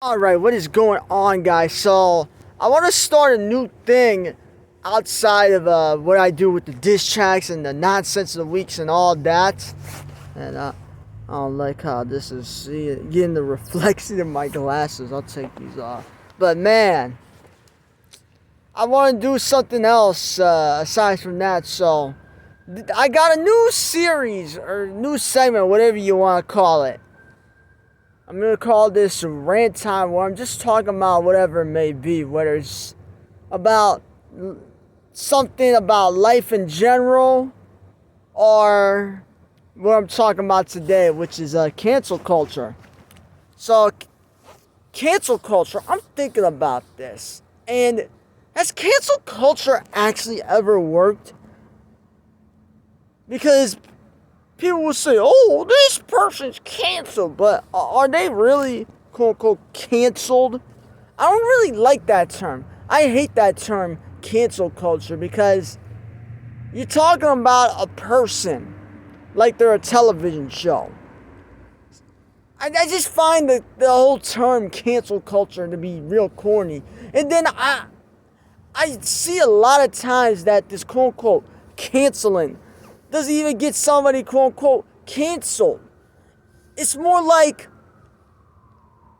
Alright, what is going on, guys? So, I want to start a new thing outside of what I do with the diss tracks and the nonsense of the weeks and all that. And I don't like how this is getting the reflection in my glasses. I'll take these off. But man, I want to do something else aside from that. So, I got a new series or new segment, whatever you want to call it. I'm going to call this rant time, where I'm just talking about whatever it may be, whether it's about something about life in general or what I'm talking about today, which is cancel culture. So, cancel culture, I'm thinking about this. And has cancel culture actually ever worked? Because people will say, oh, this person's canceled, but are they really, quote unquote, canceled? I don't really like that term. I hate that term, cancel culture, because you're talking about a person like they're a television show. I just find the whole term cancel culture to be real corny. And then I see a lot of times that this quote unquote canceling doesn't even get somebody quote unquote canceled. It's more like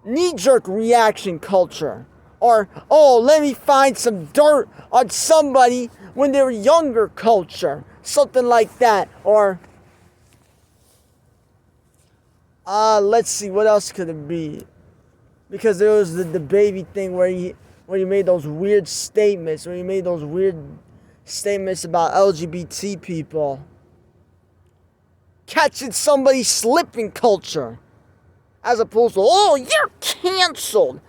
knee-jerk reaction culture. Or, oh, let me find some dirt on somebody when they were younger culture. Something like that. Or, let's see, what else could it be? Because there was the baby thing where you made those weird statements, about LGBT people. Catching somebody slipping culture. As opposed to, oh, you're canceled.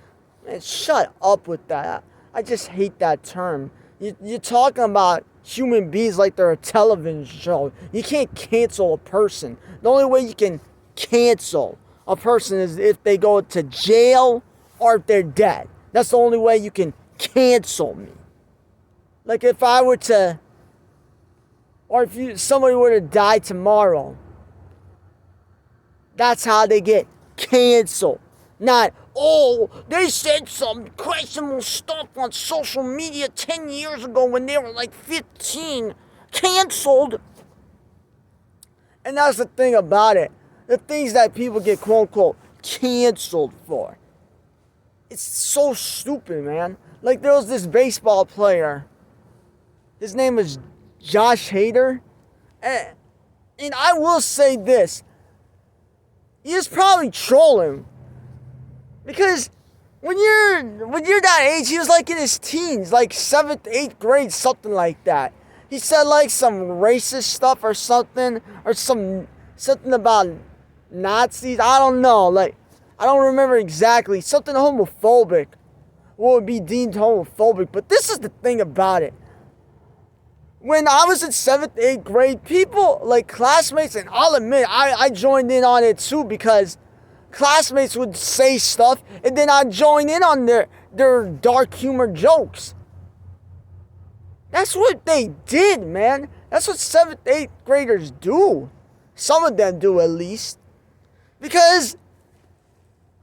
Man, shut up with that. I just hate that term. You're talking about human beings like they're a television show. You can't cancel a person. The only way you can cancel a person is if they go to jail or if they're dead. That's the only way you can cancel me. Like if I were to, or if somebody were to die tomorrow, that's how they get canceled. Not, oh, they said some questionable stuff on social media 10 years ago when they were like 15. Canceled. And that's the thing about it. The things that people get quote unquote canceled for. It's so stupid, man. Like there was this baseball player. His name is Josh Hader. And I will say this. He is probably trolling. Because when you're that age, he was like in his teens, like 7th, 8th grade, something like that. He said like some racist stuff or something something about Nazis. I don't know. Like I don't remember exactly. Something homophobic. What would be deemed homophobic. But this is the thing about it. When I was in 7th, 8th grade, people, like classmates, and I'll admit, I joined in on it too because classmates would say stuff and then I'd join in on their dark humor jokes. That's what they did, man. That's what 7th, 8th graders do. Some of them do at least. Because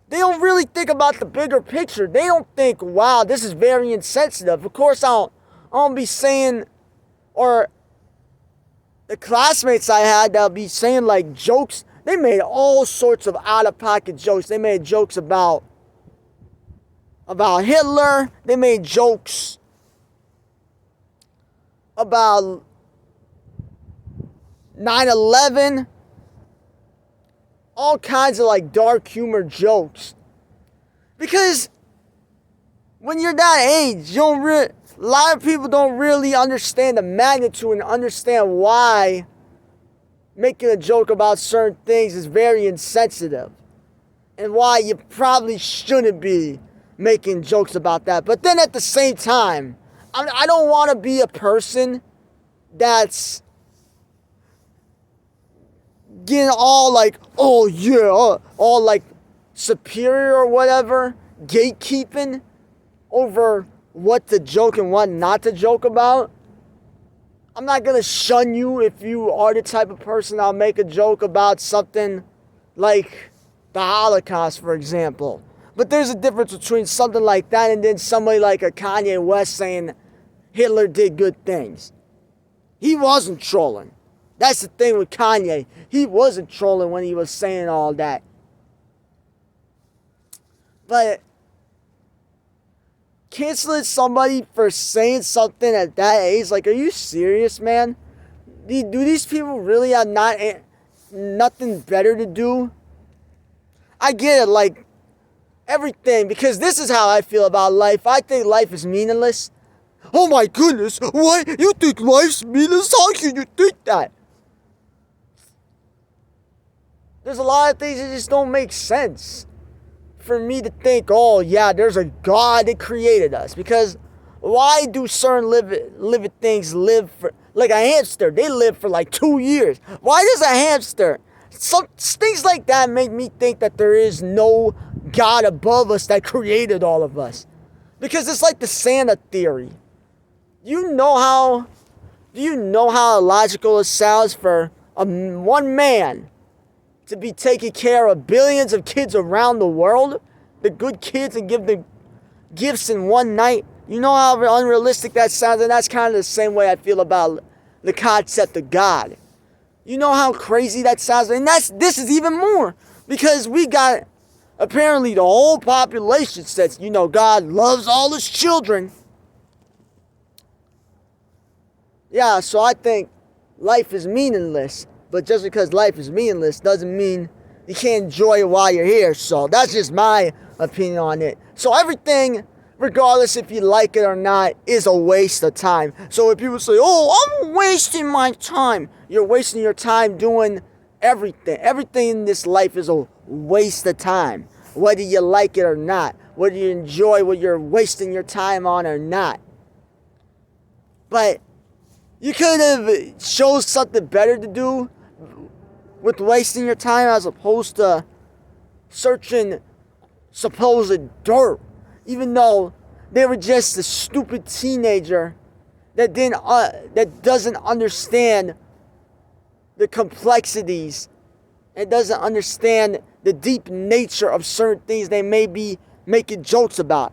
they don't really think about the bigger picture. They don't think, wow, this is very insensitive. Of course, I don't be saying, or the classmates I had that'll be saying like jokes. They made all sorts of out-of-pocket jokes. They made jokes about Hitler. They made jokes about 9/11. All kinds of like dark humor jokes. Because when you're that age, a lot of people don't really understand the magnitude and understand why making a joke about certain things is very insensitive. And why you probably shouldn't be making jokes about that. But then at the same time, I don't want to be a person that's getting all like, oh yeah, all like superior or whatever, gatekeeping over what to joke and what not to joke about. I'm not going to shun you if you are the type of person I'll make a joke about something like the Holocaust, for example. But there's a difference between something like that and then somebody like a Kanye West saying Hitler did good things. He wasn't trolling. That's the thing with Kanye. He wasn't trolling when he was saying all that. But canceling somebody for saying something at that age, like, are you serious, man? Do these people really have nothing better to do? I get it, like, everything, because this is how I feel about life. I think life is meaningless. Oh my goodness, what? You think life's meaningless? How can you think that? There's a lot of things that just don't make sense for me to think, oh yeah, there's a God that created us. Because why do certain living things live for, like a hamster, they live for like 2 years. Why does a hamster? Some things like that make me think that there is no God above us that created all of us. Because it's like the Santa theory. Do you know how illogical it sounds for one man to be taking care of billions of kids around the world, the good kids, and give them gifts in one night? You know how unrealistic that sounds, and that's kind of the same way I feel about the concept of God. You know how crazy that sounds, and this is even more, because we got, apparently the whole population says, God loves all his children. Yeah, so I think life is meaningless. But just because life is meaningless doesn't mean you can't enjoy it while you're here. So that's just my opinion on it. So everything, regardless if you like it or not, is a waste of time. So if people say, oh, I'm wasting my time, you're wasting your time doing everything. Everything in this life is a waste of time. Whether you like it or not. Whether you enjoy what you're wasting your time on or not. But you could have chose something better to do with wasting your time as opposed to searching supposed dirt. Even though they were just a stupid teenager that doesn't understand the complexities and doesn't understand the deep nature of certain things they may be making jokes about.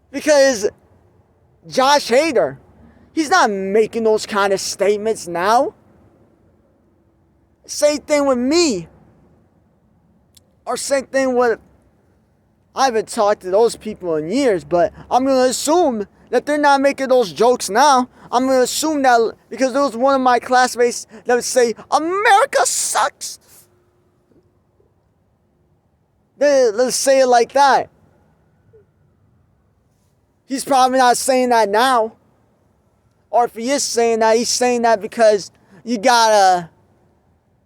Because Josh Hader, he's not making those kind of statements now. Same thing with me. Or same thing with, I haven't talked to those people in years, but I'm going to assume that they're not making those jokes now. I'm going to assume that because there was one of my classmates that would say, America sucks. Let's say it like that. He's probably not saying that now. Or if he is saying that, he's saying that because you got a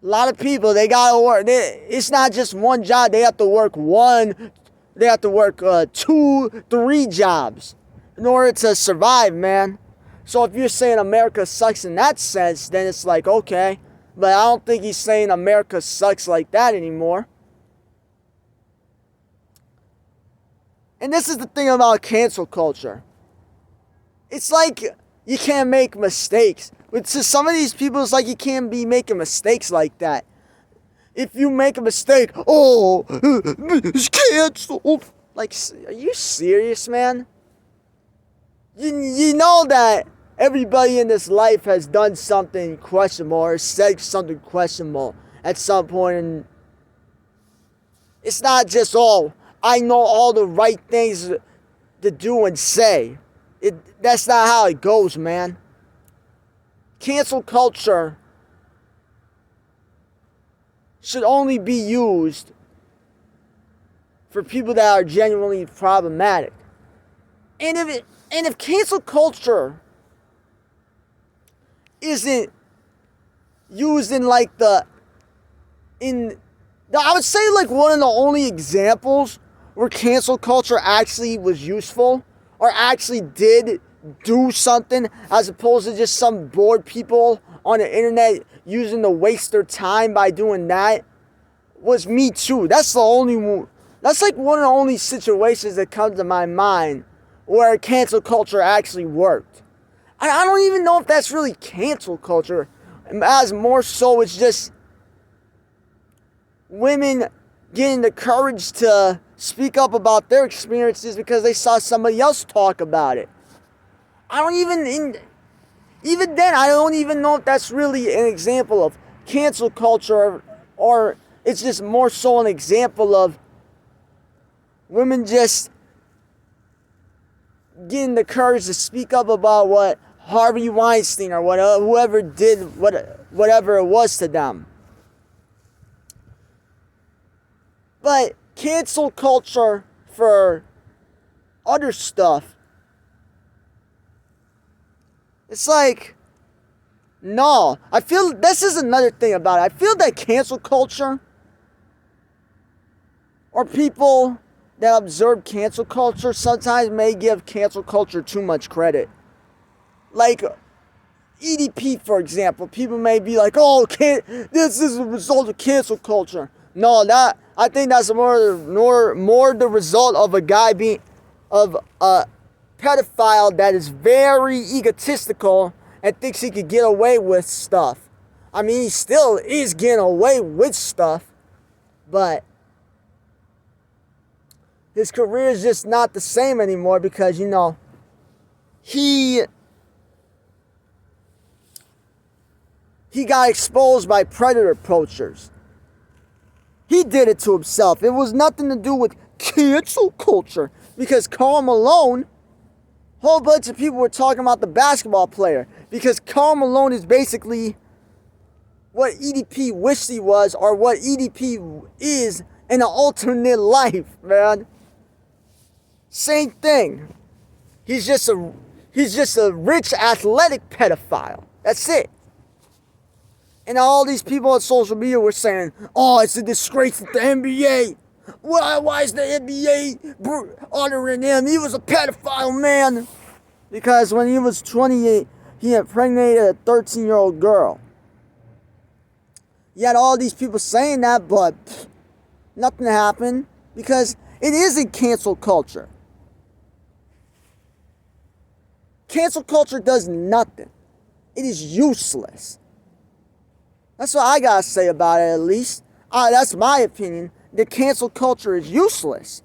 lot of people, they got to work. It's not just one job. They have to work 2, 3 jobs in order to survive, man. So if you're saying America sucks in that sense, then it's like, okay. But I don't think he's saying America sucks like that anymore. And this is the thing about cancel culture. It's like you can't make mistakes. But to some of these people, it's like you can't be making mistakes like that. If you make a mistake, it's canceled. Like, are you serious, man? You know that everybody in this life has done something questionable or said something questionable at some point. And it's not just, I know all the right things to do and say. That's not how it goes, man. Cancel culture should only be used for people that are genuinely problematic. And if cancel culture isn't used in I would say like one of the only examples where cancel culture actually was useful or actually did do something as opposed to just some bored people on the internet using to waste their time by doing that was Me Too. That's like one of the only situations that comes to my mind where cancel culture actually worked. I don't even know if that's really cancel culture. As more so, it's just women getting the courage to speak up about their experiences because they saw somebody else talk about it. I don't even then, I don't even know if that's really an example of cancel culture, or it's just more so an example of women just getting the courage to speak up about what Harvey Weinstein or whoever did whatever it was to them. But cancel culture for other stuff, it's like, no. I feel this is another thing about it. I feel that cancel culture, or people that observe cancel culture, sometimes may give cancel culture too much credit. Like EDP, for example. People may be like, oh, this is a result of cancel culture. No, I think that's more the result of a guy of a pedophile that is very egotistical and thinks he could get away with stuff. I mean, he still is getting away with stuff, but his career is just not the same anymore because, he got exposed by predator poachers. He did it to himself. It was nothing to do with cancel culture. Because Karl Malone, a whole bunch of people were talking about the basketball player. Because Karl Malone is basically what EDP wished he was, or what EDP is in an alternate life, man. Same thing. He's just a rich athletic pedophile. That's it. And all these people on social media were saying, oh, it's a disgrace to the NBA. Why is the NBA honoring him? He was a pedophile, man. Because when he was 28, he impregnated a 13-year-old girl. You had all these people saying that, but nothing happened. Because it isn't cancel culture. Cancel culture does nothing. It is useless. That's what I gotta say about it, at least. That's my opinion. The cancel culture is useless.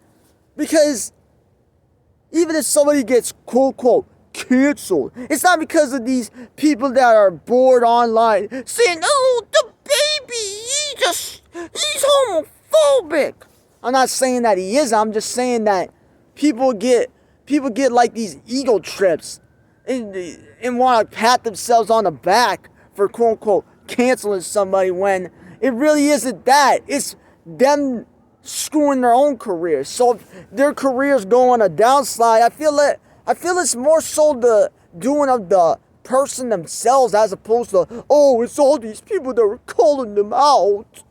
Because even if somebody gets quote-unquote canceled, it's not because of these people that are bored online saying, oh, the baby, he's homophobic. I'm not saying that he is. I'm just saying that people get like these ego trips and want to pat themselves on the back for quote-unquote canceling somebody when it really isn't that. It's them screwing their own careers. So if their careers go on a downslide, I feel it's more so the doing of the person themselves as opposed to, oh, it's all these people that are calling them out.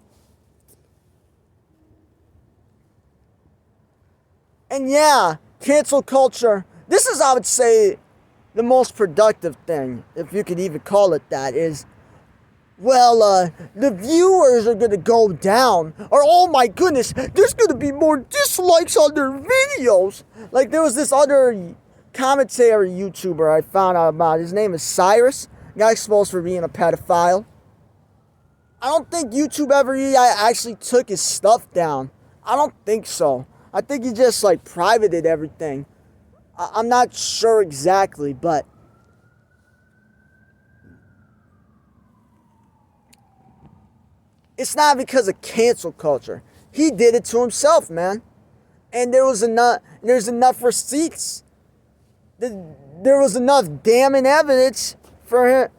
And yeah, cancel culture, this is, I would say, the most productive thing, if you could even call it that, is, well, the viewers are going to go down. Or, oh my goodness, there's going to be more dislikes on their videos. Like, there was this other commentary YouTuber I found out about. His name is Cyrus. Got exposed for being a pedophile. I don't think YouTube ever actually took his stuff down. I don't think so. I think he just, like, privated everything. I'm not sure exactly, but it's not because of cancel culture. He did it to himself, man. And there's enough receipts. There was enough damning evidence for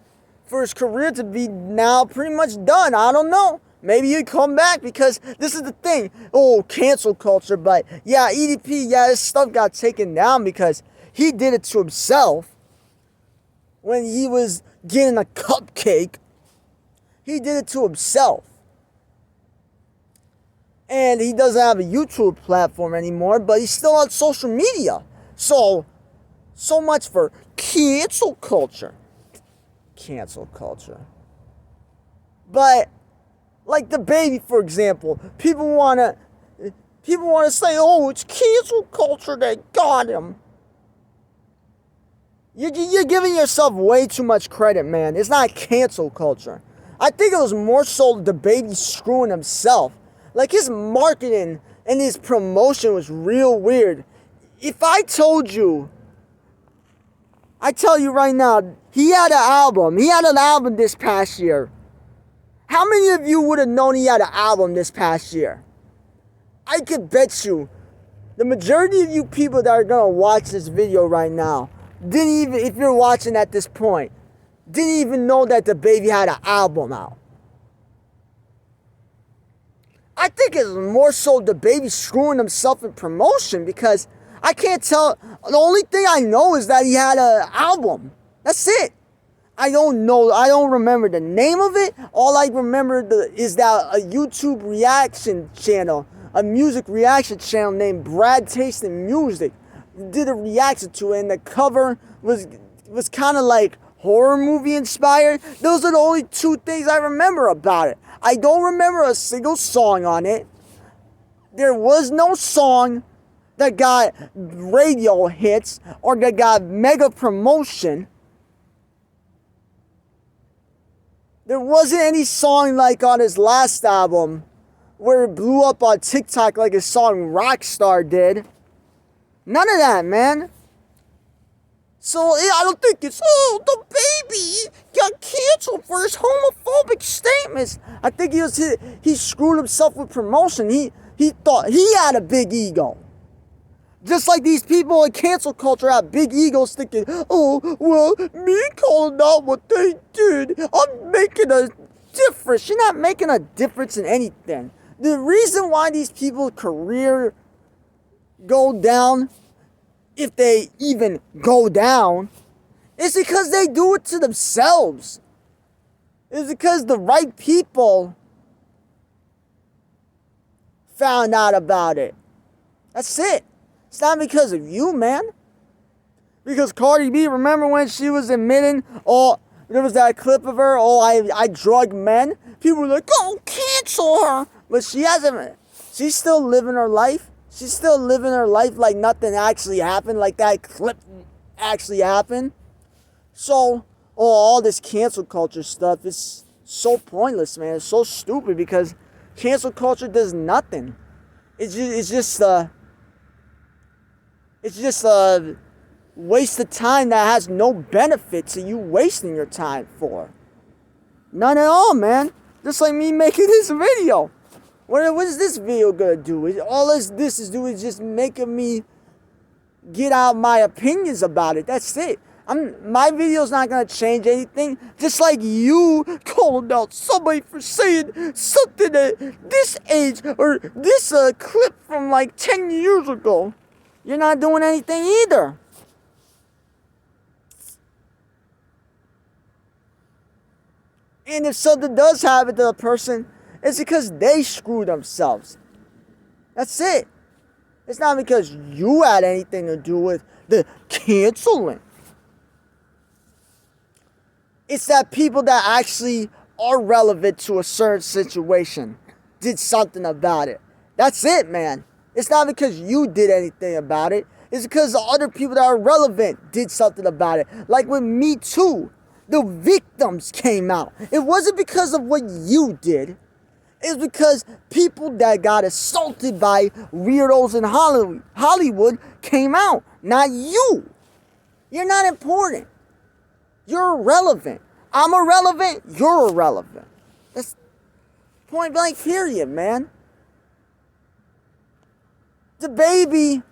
his career to be now pretty much done. I don't know. Maybe he'd come back because this is the thing. Oh, cancel culture. But yeah, EDP, yeah, his stuff got taken down because he did it to himself when he was getting a cupcake. He did it to himself. And he doesn't have a YouTube platform anymore, but he's still on social media. So much for cancel culture. Cancel culture. But like the baby, for example, people wanna say, "Oh, it's cancel culture that got him." You're giving yourself way too much credit, man. It's not cancel culture. I think it was more so the baby screwing himself. Like, his marketing and his promotion was real weird. If I told you, I tell you right now, he had an album this past year. How many of you would have known he had an album this past year? I could bet you, the majority of you people that are gonna watch this video right now, didn't even, if you're watching at this point, didn't even know that DaBaby had an album out. I think it's more so DaBaby screwing himself in promotion, because I can't tell. The only thing I know is that he had an album. That's it. I don't know. I don't remember the name of it. All I remember is that a YouTube reaction channel, a music reaction channel named Brad Tasting Music, did a reaction to it, and the cover was kind of like horror movie inspired. Those are the only two things I remember about it. I don't remember a single song on it. There was no song that got radio hits or that got mega promotion. There wasn't any song like on his last album where it blew up on TikTok like his song Rockstar did. None of that, man. So I don't think it's, DaBaby got canceled for his homophobic statements. I think he screwed himself with promotion. He thought he had a big ego. Just like these people in cancel culture have big egos thinking, me calling out what they did, I'm making a difference. You're not making a difference in anything. The reason why these people's career go down, if they even go down, is because they do it to themselves. It's because the right people found out about it. That's it. It's not because of you, man. Because Cardi B, remember when she was admitting, there was that clip of her, I drug men? People were like, cancel her. But she's still living her life. She's still living her life like nothing actually happened, like that clip actually happened. So, all this cancel culture stuff is so pointless, man. It's so stupid because cancel culture does nothing. It's just a waste of time that has no benefit to you wasting your time for. None at all, man. Just like me making this video. What is this video gonna do? All this is doing is just making me get out my opinions about it. That's it. My video's not gonna change anything. Just like you called out somebody for saying something at this age or this clip from like 10 years ago. You're not doing anything either. And if something does happen to a person, it's because they screwed themselves. That's it. It's not because you had anything to do with the canceling. It's that people that actually are relevant to a certain situation did something about it. That's it, man. It's not because you did anything about it. It's because the other people that are relevant did something about it. Like with Me Too, the victims came out. It wasn't because of what you did. It was because people that got assaulted by weirdos in Hollywood came out. Not you. You're not important. You're irrelevant. I'm irrelevant. You're irrelevant. That's point blank period, man. DaBaby,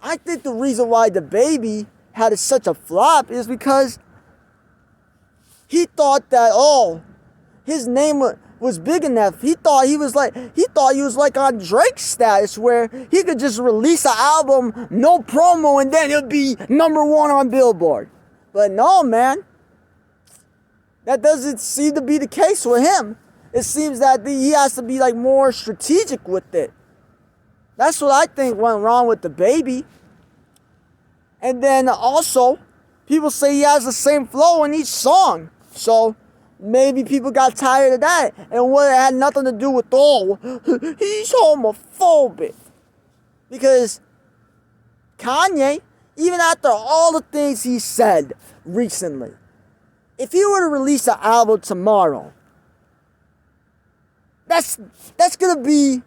I think the reason why DaBaby had such a flop is because he thought that, his name was big enough. He thought he was like on Drake's status where he could just release an album, no promo, and then it'll be number one on Billboard. But no, man. That doesn't seem to be the case with him. It seems that he has to be like more strategic with it. That's what I think went wrong with DaBaby. And then also, people say he has the same flow in each song. So maybe people got tired of that. And what it had nothing to do with, he's homophobic. Because Kanye, even after all the things he said recently, if he were to release an album tomorrow, That's gonna be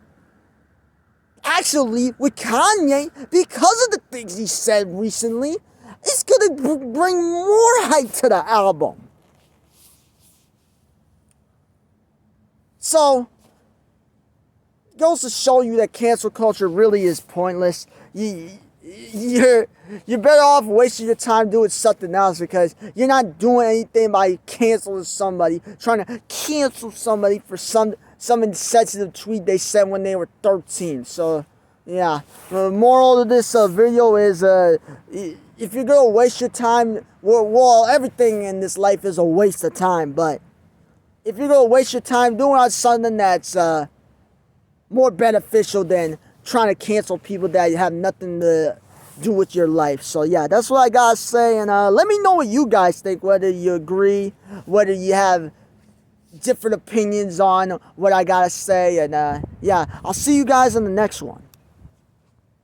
actually with Kanye, because of the things he said recently, it's gonna bring more hype to the album. So, goes to show you that cancel culture really is pointless. You're better off wasting your time doing something else, because you're not doing anything by canceling somebody, trying to cancel somebody for some insensitive tweet they said when they were 13. So, yeah. The moral of this video is, if you're going to waste your time, well, everything in this life is a waste of time, but if you're going to waste your time doing something that's more beneficial than trying to cancel people that have nothing to do with your life. So, yeah, that's what I got to say. And let me know what you guys think, whether you agree, whether you have different opinions on what I got to say. And, yeah, I'll see you guys in the next one.